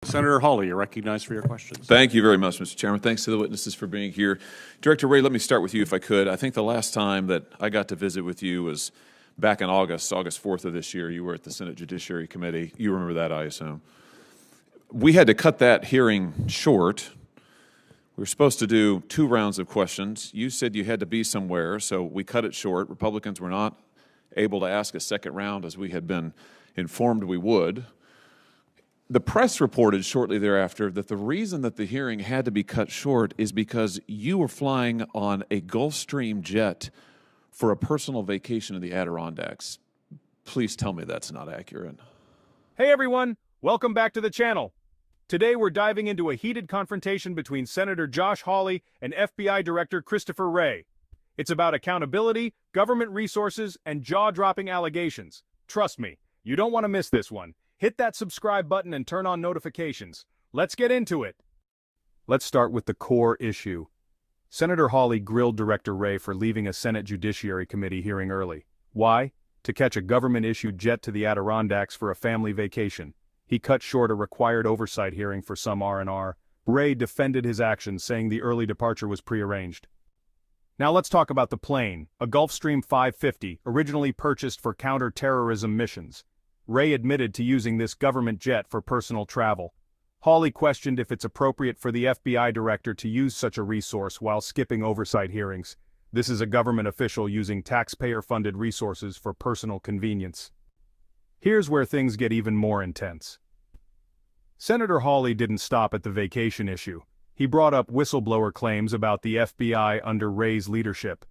Senator Hawley, you're recognized for your questions. Thank you very much, Mr. Chairman. Thanks to the witnesses for being here. Director Wray, let me start with you if I could. I think the last time that I got to visit with you was back in August 4th of this year. You were at the Senate Judiciary Committee. You remember that, I assume. We had to cut that hearing short. We were supposed to do 2 rounds of questions. You said you had to be somewhere, so we cut it short. Republicans were not able to ask a second round as we had been informed we would. The press reported shortly thereafter that the reason that the hearing had to be cut short is because you were flying on a Gulfstream jet for a personal vacation in the Adirondacks. Please tell me that's not accurate. Hey everyone, welcome back to the channel. Today we're diving into a heated confrontation between Senator Josh Hawley and FBI Director Christopher Wray. It's about accountability, government resources, and jaw-dropping allegations. Trust me, you don't want to miss this one. Hit that subscribe button and turn on notifications. Let's get into it. Let's start with the core issue. Senator Hawley grilled Director Wray for leaving a Senate Judiciary Committee hearing early. Why? To catch a government-issued jet to the Adirondacks for a family vacation. He cut short a required oversight hearing for some R&R. Wray defended his actions, saying the early departure was prearranged. Now let's talk about the plane, a Gulfstream 550, originally purchased for counter-terrorism missions. Wray admitted to using this government jet for personal travel. Hawley questioned if it's appropriate for the FBI director to use such a resource while skipping oversight hearings. This is a government official using taxpayer-funded resources for personal convenience. Here's where things get even more intense. Senator Hawley didn't stop at the vacation issue. He brought up whistleblower claims about the FBI under Wray's leadership.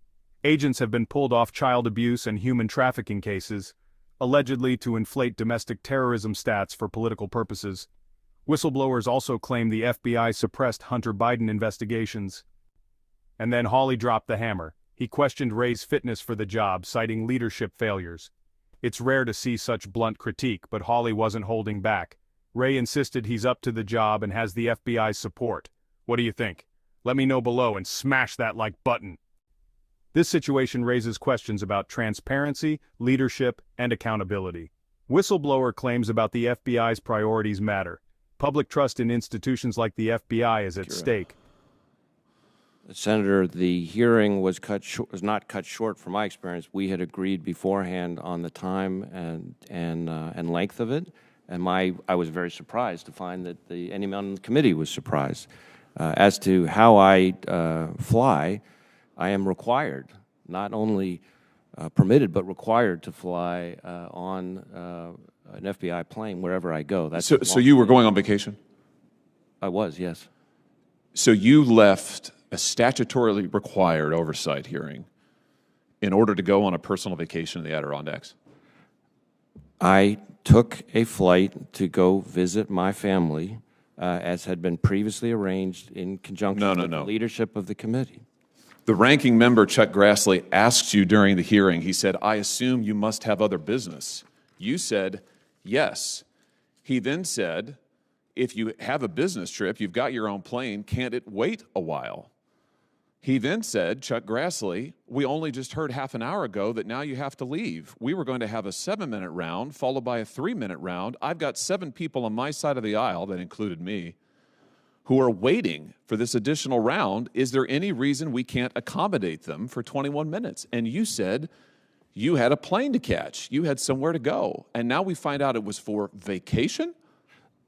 Agents have been pulled off child abuse and human trafficking cases, allegedly to inflate domestic terrorism stats for political purposes. Whistleblowers also claim the FBI suppressed Hunter Biden investigations. And then Hawley dropped the hammer. He questioned Wray's fitness for the job, citing leadership failures. It's rare to see such blunt critique, but Hawley wasn't holding back. Wray insisted he's up to the job and has the FBI's support. What do you think? Let me know below and smash that like button. This situation raises questions about transparency, leadership, and accountability. Whistleblower claims about the FBI's priorities matter. Public trust in institutions like the FBI is at stake. Senator, the hearing was not cut short from my experience. We had agreed beforehand on the time and length of it, and I was very surprised to find that anyone on the committee was surprised. As to how I fly, I am required, not only permitted, but required to fly on an FBI plane wherever I go. That's so you were going on vacation? I was, yes. So you left a statutorily required oversight hearing in order to go on a personal vacation in the Adirondacks? I took a flight to go visit my family, as had been previously arranged in conjunction with the leadership of the committee. The ranking member, Chuck Grassley, asked you during the hearing, he said, I assume you must have other business. You said, yes. He then said, if you have a business trip, you've got your own plane, can't it wait a while? He then said, Chuck Grassley, we only just heard half an hour ago that now you have to leave. We were going to have a 7-minute round followed by a 3-minute round. I've got 7 people on my side of the aisle, that included me, who are waiting for this additional round. Is there any reason we can't accommodate them for 21 minutes? And you said you had a plane to catch. You had somewhere to go. And now we find out it was for vacation?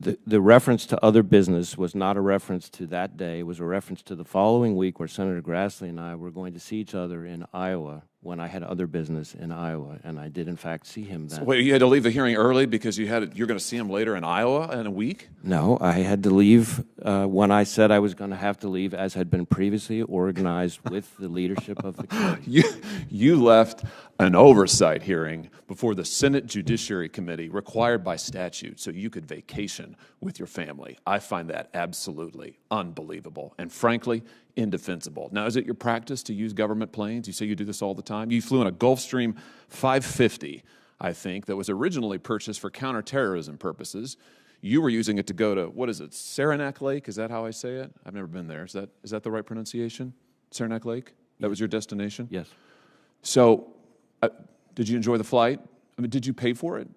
The reference to other business was not a reference to that day. It was a reference to the following week where Senator Grassley and I were going to see each other in Iowa when I had other business in Iowa, and I did, in fact, see him then. So wait, you had to leave the hearing early because you're going to see him later in Iowa in a week? No, I had to leave when I said I was going to have to leave, as had been previously organized with the leadership of the committee. You left an oversight hearing before the Senate Judiciary Committee required by statute so you could vacation with your family. I find that absolutely unbelievable and, frankly, indefensible. Now, is it your practice to use government planes? You say you do this all the time. You flew in a Gulfstream 550, I think, that was originally purchased for counterterrorism purposes. You were using it to go to, what is it, Saranac Lake? Is that how I say it? I've never been there. Is that the right pronunciation? Saranac Lake? That was your destination? Yes. So, did you enjoy the flight? I mean, did you pay for it?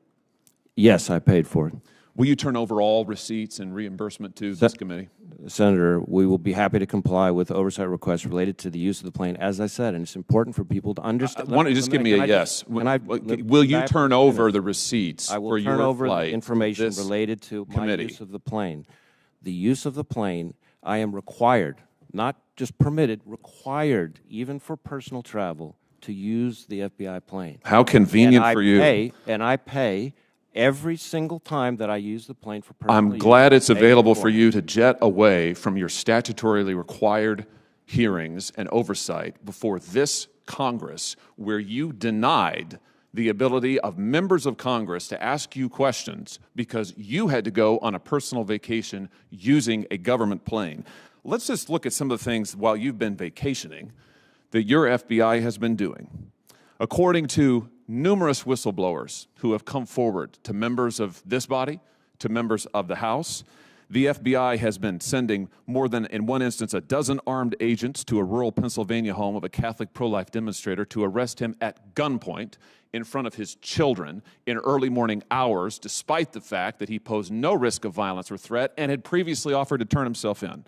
Yes, I paid for it. Will you turn over all receipts and reimbursement to this committee? Senator, we will be happy to comply with oversight requests related to the use of the plane, as I said, and it's important for people to understand. Why don't you just give me a yes? Will you turn over the receipts I for will your turn over the flight information this related to my committee? use of the plane. The use of the plane, I am required, not just permitted, required, even for personal travel, to use the FBI plane. How convenient for you. And I pay every single time that I use the plane for personal use. I'm glad it's I pay available for for it. you to jet away from your statutorily required hearings and oversight before this Congress, where you denied the ability of members of Congress to ask you questions because you had to go on a personal vacation using a government plane. Let's just look at some of the things while you've been vacationing that your FBI has been doing. According to numerous whistleblowers who have come forward to members of this body, to members of the House, the FBI has been sending more than, in one instance, a dozen armed agents to a rural Pennsylvania home of a Catholic pro-life demonstrator to arrest him at gunpoint in front of his children in early morning hours, despite the fact that he posed no risk of violence or threat and had previously offered to turn himself in.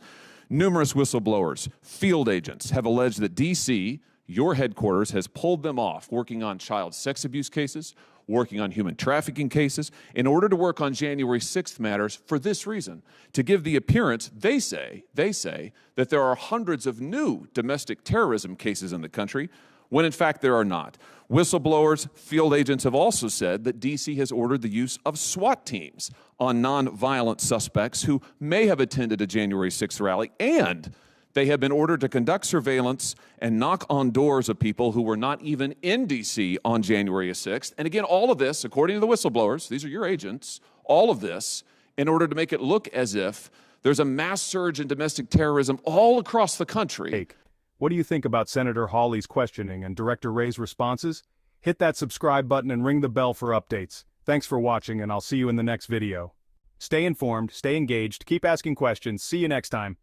Numerous whistleblowers, field agents, have alleged that D.C., your headquarters, has pulled them off working on child sex abuse cases, working on human trafficking cases, in order to work on January 6th matters for this reason, to give the appearance, they say, that there are hundreds of new domestic terrorism cases in the country, when in fact there are not. Whistleblowers, field agents have also said that D.C. has ordered the use of SWAT teams on nonviolent suspects who may have attended a January 6th rally, and they have been ordered to conduct surveillance and knock on doors of people who were not even in D.C. on January 6th. And again, all of this, according to the whistleblowers, these are your agents, all of this in order to make it look as if there's a mass surge in domestic terrorism all across the country. What do you think about Senator Hawley's questioning and Director Ray's responses? Hit that subscribe button and ring the bell for updates. Thanks for watching, and I'll see you in the next video. Stay informed, stay engaged, keep asking questions. See you next time.